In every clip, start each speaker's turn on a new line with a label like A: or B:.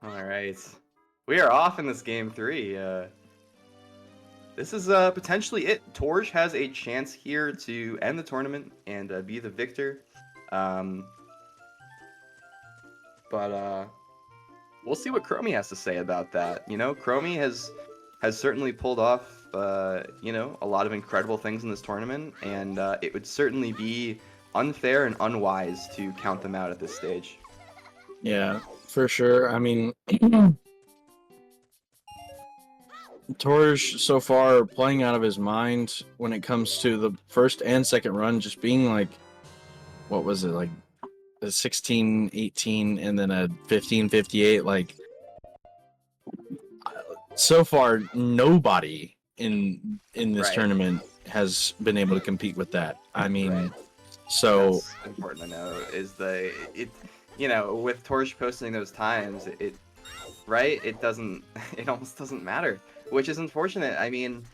A: All right. We are off in this game 3. This is potentially it. Torje has a chance here to end the tournament and be the victor. Um, but we'll see what Chromie has to say about that. You know, Chromie has certainly pulled off a lot of incredible things in this tournament, and it would certainly be unfair and unwise to count them out at this stage.
B: Yeah, for sure. I mean, Torje so far playing out of his mind when it comes to the first and second run, just being like, what was it, like a 16-18 and then a 15-58. Like, so far, nobody in this
A: Right.
B: tournament has been able to compete with that. I mean,
A: Right.
B: so
A: That's important to know is with Torch posting those times, it doesn't it almost doesn't matter, which is unfortunate. I mean,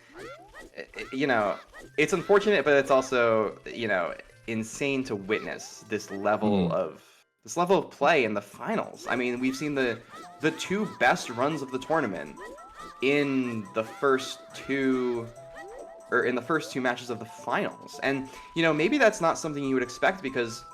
A: it's unfortunate, but it's also insane to witness this level of play in the finals. I mean, we've seen the two best runs of the tournament in the first two matches of the finals. And, maybe that's not something you would expect because,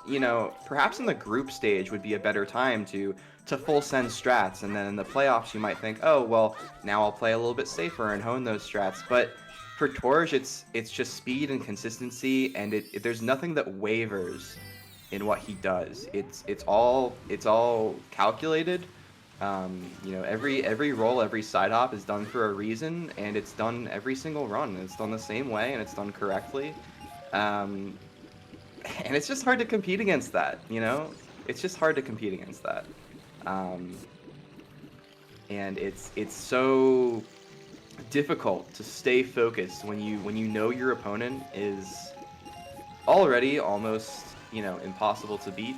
A: perhaps in the group stage would be a better time to full send strats. And then in the playoffs, you might think, oh, well, now I'll play a little bit safer and hone those strats. But for Torje, it's just speed and consistency, and there's nothing that wavers in what he does. It's all calculated. Every roll, every side hop is done for a reason, and it's done every single run. It's done the same way, and it's done correctly. And it's just hard to compete against that, It's just hard to compete against that. And it's so difficult to stay focused when you know your opponent is already almost, impossible to beat.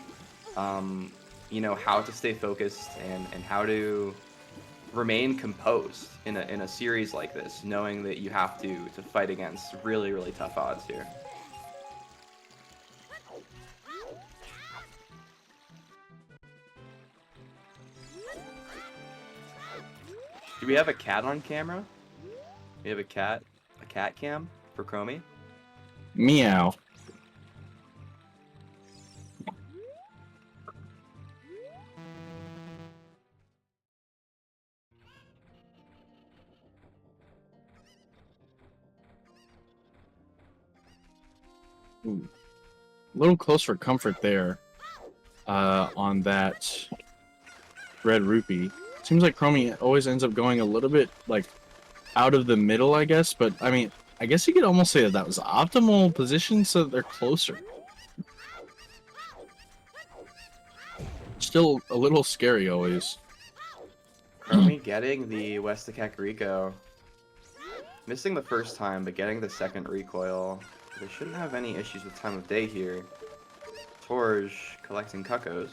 A: How to stay focused and how to remain composed in a series like this, knowing that you have to fight against really, really tough odds here. Do we have a cat on camera? We have a cat cam for Chromie?
B: meow. Ooh. A little close for comfort there on that red rupee. Seems like Chromie always ends up going a little bit like out of the middle, I guess. But I mean, I guess you could almost say that was optimal position, so they're closer. Still a little scary always.
A: Chromie getting the West to Kakariko. Missing the first time, but getting the second recoil. They shouldn't have any issues with time of day here. Torje collecting Cuckos.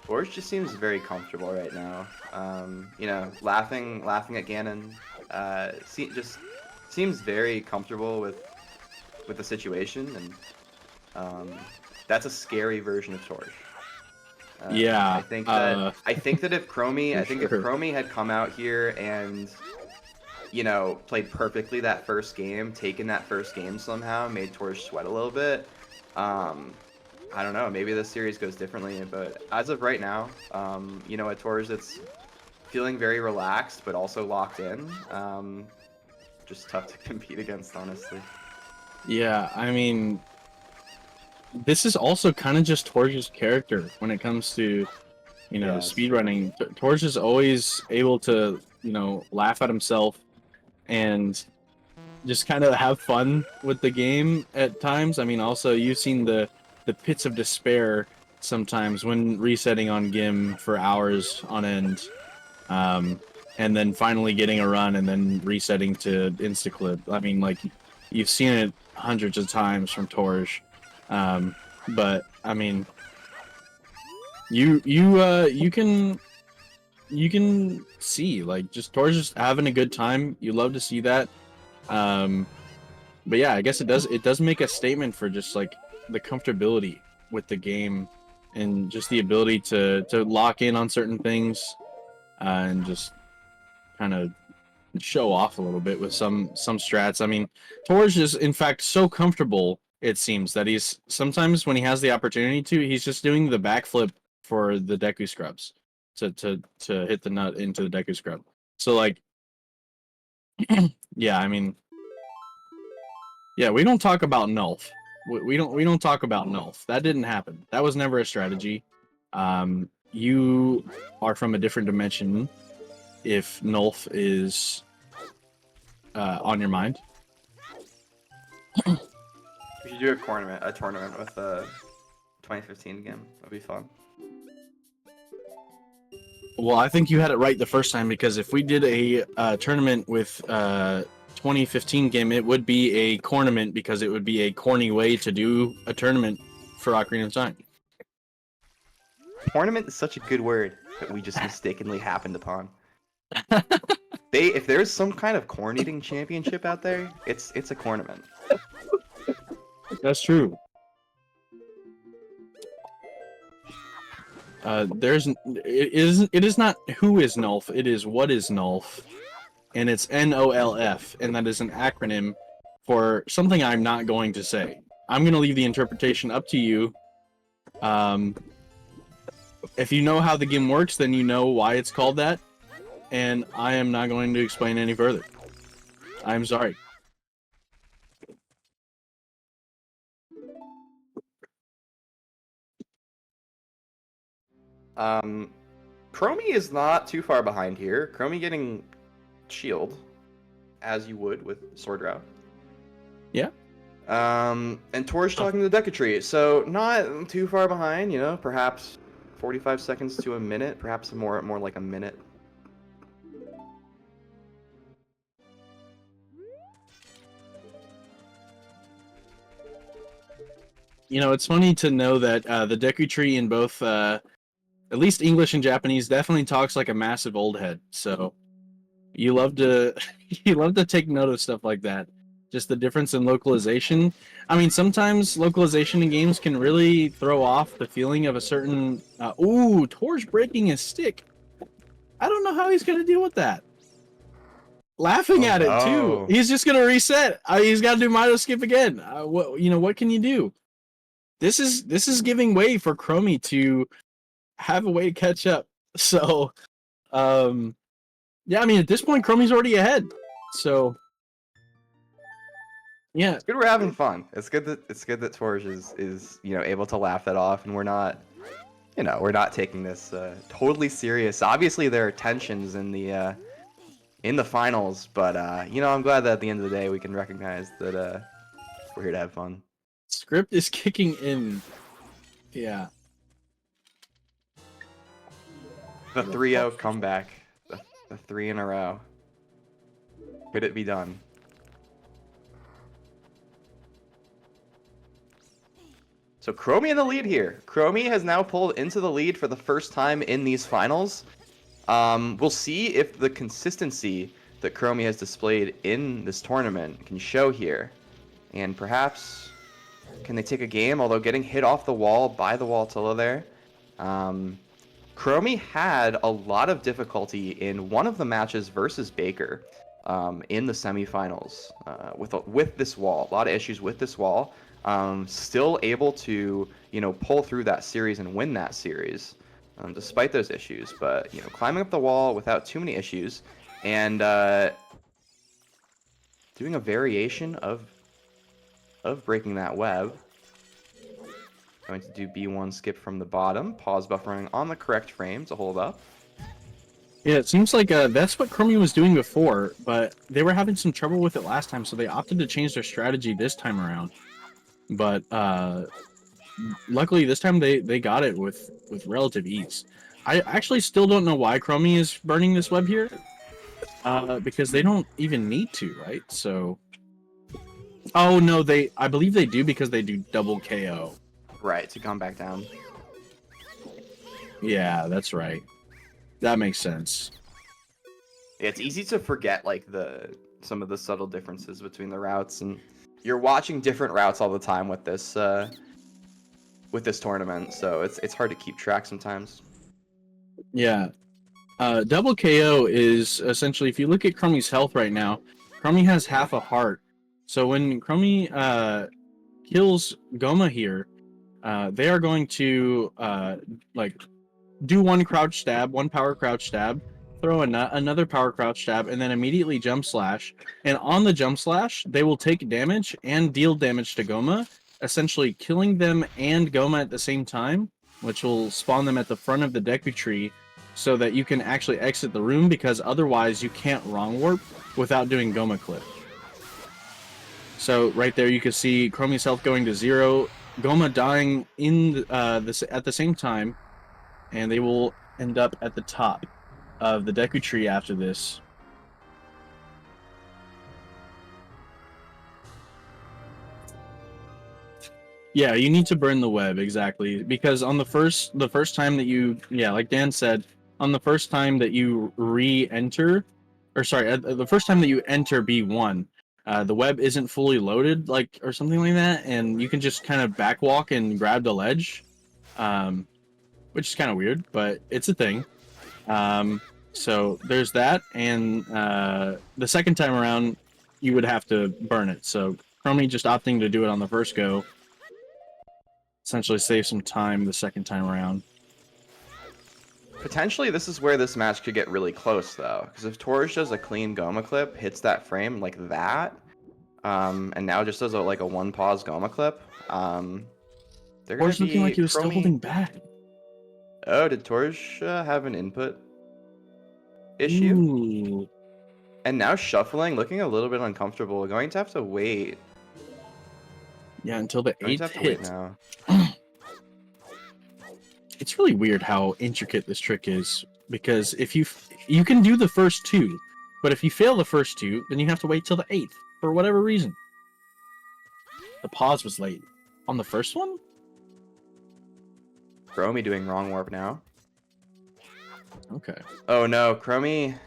A: Torje just seems very comfortable right now. Laughing at Ganon. Just seems very comfortable with the situation, and that's a scary version of Torje.
B: Yeah.
A: I think that if Chromie had come out here and played perfectly that first game, taken that first game somehow, made Torje sweat a little bit, I don't know, maybe this series goes differently, but as of right now, a Torje that's feeling very relaxed but also locked in, just tough to compete against, honestly.
B: Yeah, I mean, this is also kind of just Torje's character when it comes to, speedrunning. Torje is always able to, laugh at himself and just kind of have fun with the game at times. I mean, also, you've seen the pits of despair sometimes when resetting on Gim for hours on end, and then finally getting a run and then resetting to instaclip. I mean, like, you've seen it hundreds of times from Torje. But I mean, you can see, like, just Torje just having a good time. You love to see that. But yeah, I guess it does make a statement for just like the comfortability with the game, and just the ability to lock in on certain things, and just kind of show off a little bit with some strats. I mean, Torje is in fact so comfortable, it seems, that he's sometimes when he has the opportunity to, he's just doing the backflip for the Deku scrubs to hit the nut into the Deku scrub. So like, yeah, I mean, yeah, we don't talk about Nulf. We don't talk about Nulf. That didn't happen. That was never a strategy. You are from a different dimension if Nulf is on your mind.
A: We should do a tournament with 2015 game. That'd be fun.
B: Well, I think you had it right the first time, because if we did a tournament with 2015 game, it would be a cornament, because it would be a corny way to do a tournament for Ocarina of Time.
A: Tournament is such a good word that we just mistakenly happened upon. If there's some kind of corn eating championship out there, it's a cornament.
B: That's true. It is not who is Nulf, it is what is Nulf, and it's NOLF, and that is an acronym for something I'm not going to say. I'm going to leave the interpretation up to you. If you know how the game works, then you know why it's called that, and I am not going to explain any further. I'm sorry.
A: Chromie is not too far behind here. Chromie getting shield, as you would with Sword Route.
B: Yeah.
A: And Torje talking to the Deku Tree, so not too far behind. You know, perhaps 45 seconds to a minute, perhaps more like a minute.
B: You know, it's funny to know that the Deku Tree in both, at least English and Japanese, definitely talks like a massive old head. So you love to take note of stuff like that. Just the difference in localization. I mean, sometimes localization in games can really throw off the feeling of a certain. Ooh, Torje breaking his stick. I don't know how he's gonna deal with that. Laughing at it too. He's just gonna reset. He's got to do Mido skip again. What can you do? This is giving way for Chromie to have a way to catch up. So, yeah, I mean, at this point, Chromie's already ahead. So, yeah,
A: it's good we're having fun. It's good that Torje is able to laugh that off, and we're not taking this totally serious. Obviously, there are tensions in the finals, but I'm glad that at the end of the day we can recognize that we're here to have fun.
B: Script is kicking in. Yeah.
A: The 3-0 comeback. The 3 in a row. Could it be done? So Chromie in the lead here. Chromie has now pulled into the lead for the first time in these finals. We'll see if the consistency that Chromie has displayed in this tournament can show here. And perhaps, can they take a game? Although getting hit off the wall by the Waltilla there. Chromie had a lot of difficulty in one of the matches versus Baker in the semifinals with this wall. A lot of issues with this wall. Still able to pull through that series and win that series despite those issues. But climbing up the wall without too many issues and doing a variation of breaking that web. Going to do B1 skip from the bottom, pause buffering on the correct frame to hold up.
B: Yeah, it seems like that's what Chromie was doing before, but they were having some trouble with it last time, so they opted to change their strategy this time around. But luckily this time they got it with relative ease. I actually still don't know why Chromie is burning this web here, because they don't even need to, right? So, oh no, I believe they do, because they do double KO.
A: Right, to come back down.
B: Yeah, that's right. That makes sense.
A: It's easy to forget some of the subtle differences between the routes, and you're watching different routes all the time with this with this tournament, so it's hard to keep track sometimes.
B: Yeah. Double KO is essentially, if you look at Crummy's health right now, Crummy has half a heart. So when Crummy kills Goma here, they are going to like do one crouch stab, one power crouch stab, throw another power crouch stab, and then immediately jump slash. And on the jump slash, they will take damage and deal damage to Goma, essentially killing them and Goma at the same time, which will spawn them at the front of the Deku Tree, so that you can actually exit the room, because otherwise you can't wrong warp without doing Goma clip. So right there you can see Chromie's health going to 0, Goma dying in at the same time, and they will end up at the top of the Deku Tree after this. Yeah, you need to burn the web, exactly, because on the first time that you, yeah, like Dan said, on the first time that you re-enter, or sorry, the first time that you enter B1, the web isn't fully loaded, like, or something like that, and you can just kind of backwalk and grab the ledge, which is kind of weird, but it's a thing. So there's that, and the second time around, you would have to burn it. So Chromie just opting to do it on the first go essentially save some time the second time around.
A: Potentially, this is where this match could get really close, though, because if Torje does a clean Goma clip, hits that frame like that, and now just does like a one pause Goma clip, they're gonna
B: Torje looking like he was still holding back.
A: Oh, did Torje have an input issue?
B: Ooh.
A: And now shuffling, looking a little bit uncomfortable. Going to have to wait.
B: Yeah, until the 8th hit.
A: Now.
B: It's really weird how intricate this trick is, because if you can do the first 2, but if you fail the first 2, then you have to wait till the 8th for whatever reason. The pause was late on the first one.
A: Chromie doing wrong warp now.
B: Okay.
A: Oh no, Chromie.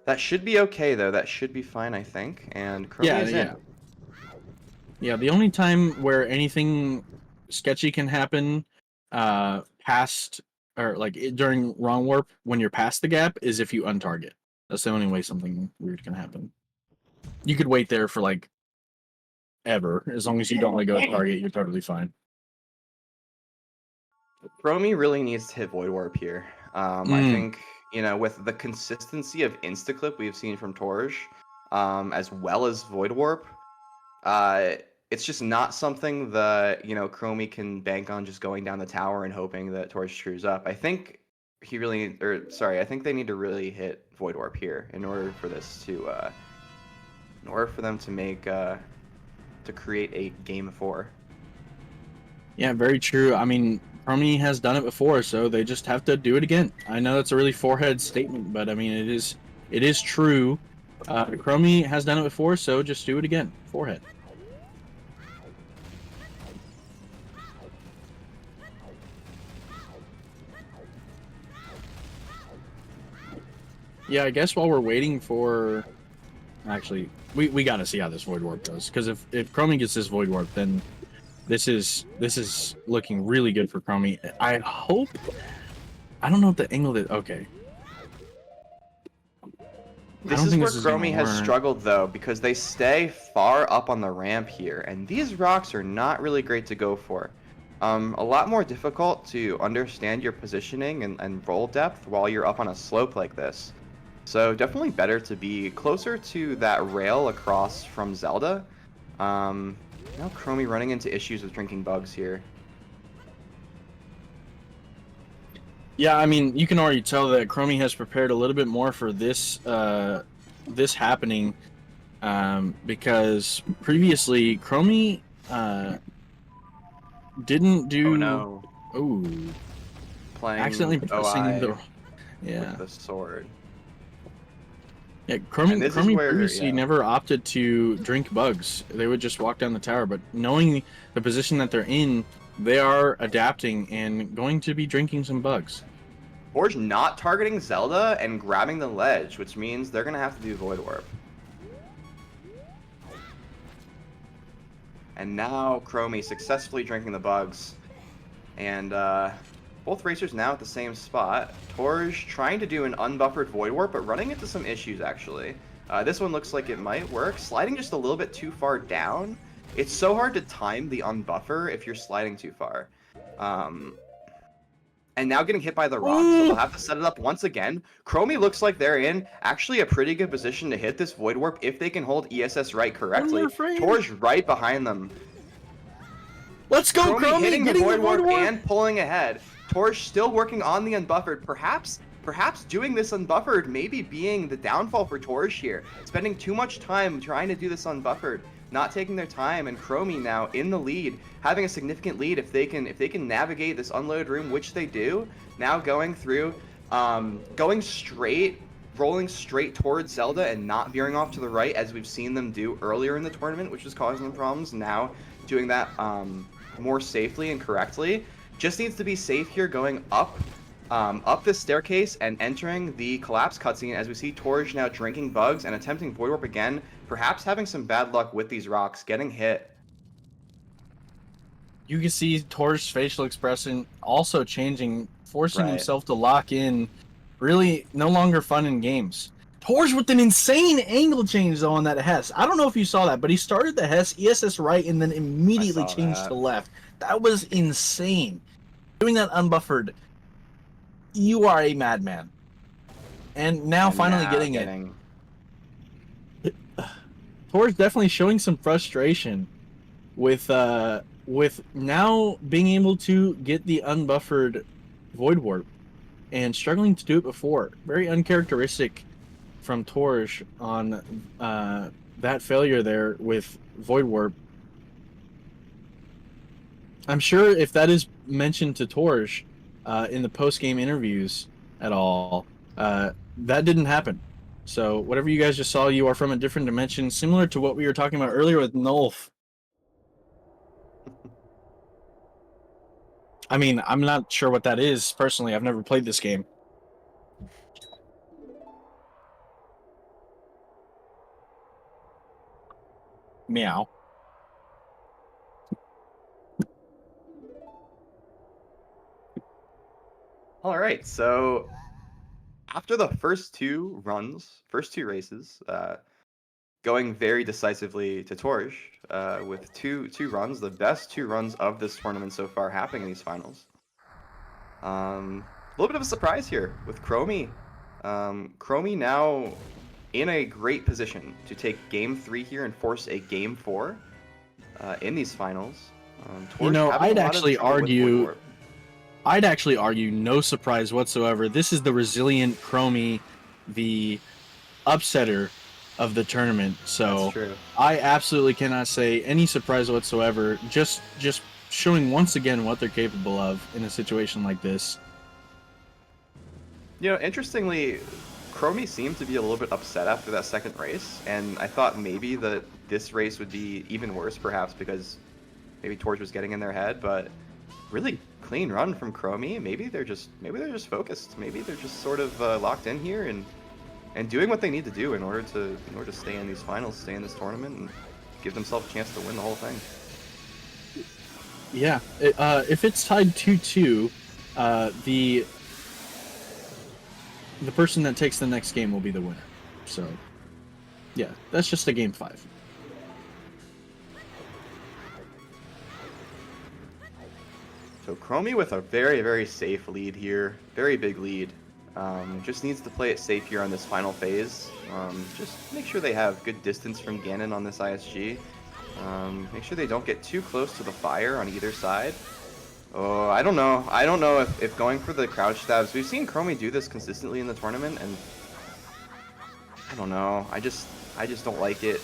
A: That should be okay though. That should be fine, I think. And Chromie is in.
B: Yeah, the only time where anything sketchy can happen past, or like during wrong warp when you're past the gap, is if you untarget. That's the only way something weird can happen. You could wait there for like ever. As long as you don't let go of target, you're totally fine.
A: Chromie really needs to hit Void Warp here. I think, you know, with the consistency of Instaclip we've seen from Torje, as well as Void Warp, it's just not something that, you know, Chromie can bank on just going down the tower and hoping that Torje screws up. I think I think they need to really hit Void Warp here in order for this to, in order for them to make, to create a game 4.
B: Yeah, very true. I mean, Chromie has done it before, so they just have to do it again. I know it's a really forehead statement, but I mean, it is true. Chromie has done it before, so just do it again. Forehead. Yeah, I guess while we're waiting for... Actually, we gotta see how this Void Warp goes, because if Chromie gets this Void Warp, then this is looking really good for Chromie. I hope... I don't know if the angle that... Okay.
A: This is where Chromie has struggled, though, because they stay far up on the ramp here, and these rocks are not really great to go for. A lot more difficult to understand your positioning and roll depth while you're up on a slope like this. So definitely better to be closer to that rail across from Zelda. Now Chromie running into issues with drinking bugs here.
B: Yeah, I mean, you can already tell that Chromie has prepared a little bit more for this this happening, because previously Chromie didn't do.
A: Oh no!
B: Ooh,
A: playing
B: accidentally pressing the
A: with the sword.
B: Yeah, Chromie previously never opted to drink bugs. They would just walk down the tower, but knowing the position that they're in, they are adapting and going to be drinking some bugs.
A: Torje not targeting Zelda and grabbing the ledge, which means they're going to have to do Void Warp. And now Chromie successfully drinking the bugs. And both racers now at the same spot. Torje trying to do an unbuffered Void Warp, but running into some issues, actually. This one looks like it might work. Sliding just a little bit too far down. It's so hard to time the unbuffer if you're sliding too far. And now getting hit by the rock, so they'll have to set it up once again. Chromie looks like they're in actually a pretty good position to hit this Void Warp if they can hold ESS right correctly. Torje right behind them.
B: Let's go, Chromie!
A: Hitting the
B: Getting
A: Void Warp and pulling ahead. Torje still working on the unbuffered. Perhaps doing this unbuffered maybe being the downfall for Torje here. Spending too much time trying to do this unbuffered. Not taking their time, and Chromie now in the lead, having a significant lead if they can navigate this unloaded room, which they do. Now going through, going straight, rolling straight towards Zelda and not veering off to the right as we've seen them do earlier in the tournament, which was causing them problems. Now doing that more safely and correctly. Just needs to be safe here, going up this staircase and entering the collapse cutscene as we see Torje now drinking bugs and attempting Void Warp again, perhaps having some bad luck with these rocks, getting hit.
B: You can see Torje's facial expression also changing, forcing
A: Right.
B: himself to lock in. Really no longer fun in games. Torje with an insane angle change though on that Hess. I don't know if you saw that, but he started the Hess ESS right and then immediately changed to left. That was insane. Doing that unbuffered, you are a madman. And now finally getting it. Torje definitely showing some frustration with now being able to get the unbuffered Void Warp and struggling to do it before. Very uncharacteristic from Torje on that failure there with Void Warp. I'm sure if that is mentioned to Torje in the post-game interviews at all, that didn't happen. So whatever you guys just saw, you are from a different dimension, similar to what we were talking about earlier with Nulf. I mean, I'm not sure what that is personally. I've never played this game. Meow.
A: All right, so after the first two races, going very decisively to Torje with two runs, the best two runs of this tournament so far happening in these finals. A little bit of a surprise here with Chromie. Chromie now in a great position to take Game 3 here and force a Game 4 in these finals.
B: You know, I'd actually argue no surprise whatsoever. This is the resilient Chromie, the upsetter of the tournament. So I absolutely cannot say any surprise whatsoever. Just showing once again what they're capable of in a situation like this.
A: You know, interestingly, Chromie seemed to be a little bit upset after that second race, and I thought maybe that this race would be even worse, perhaps because maybe Torje was getting in their head, but really clean run from Chromie. Maybe they're just focused. Maybe they're just sort of locked in here and doing what they need to do in order to stay in these finals, stay in this tournament, and give themselves a chance to win the whole thing.
B: Yeah, if it's tied 2-2, the person that takes the next game will be the winner. So, yeah, that's just a game 5.
A: So Chromie with a very, very safe lead here. Very big lead. Just needs to play it safe here on this final phase. Just make sure they have good distance from Ganon on this ISG. Make sure they don't get too close to the fire on either side. Oh, I don't know. I don't know if going for the crouch stabs. We've seen Chromie do this consistently in the tournament, and I don't know. I just don't like it.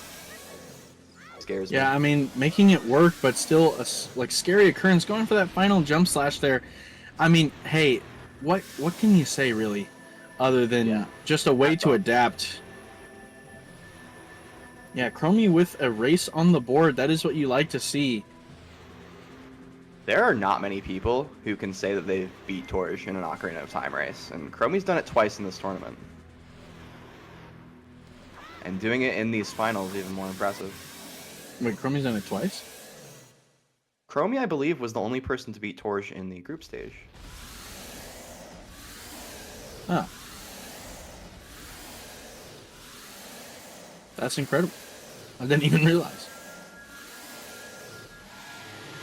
A: Scares me.
B: Yeah, I mean, making it work, but still a scary occurrence. Going for that final jump slash there. I mean, hey, what can you say really, other than just a way to adapt? Yeah, Chromie with a race on the board. That is what you like to see.
A: There are not many people who can say that they've beat Torje in an Ocarina of Time race, and Chromie's done it twice in this tournament. And doing it in these finals is even more impressive.
B: Wait, Chromie's done it twice?
A: Chromie, I believe, was the only person to beat Torje in the group stage.
B: Ah. That's incredible. I didn't even realize.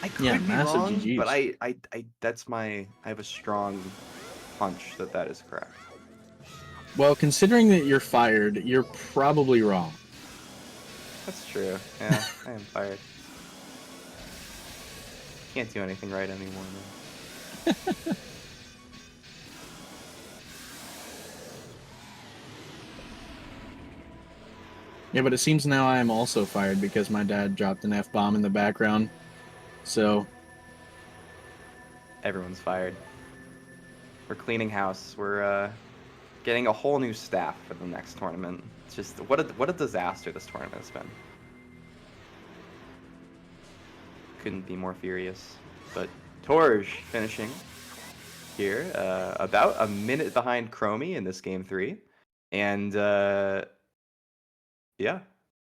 A: I could
B: Yeah,
A: be
B: massive
A: wrong,
B: GGs.
A: but I have a strong hunch that that is correct.
B: Well, considering that you're fired, you're probably wrong.
A: That's true. Yeah, I am fired. Can't do anything right anymore, man.
B: Yeah, but it seems now I am also fired because my dad dropped an F-bomb in the background. So,
A: Everyone's fired. We're cleaning house. We're getting a whole new staff for the next tournament. It's just what a disaster this tournament has been. Couldn't be more furious. But Torje finishing here, about a minute behind Chromie in this game 3, and yeah,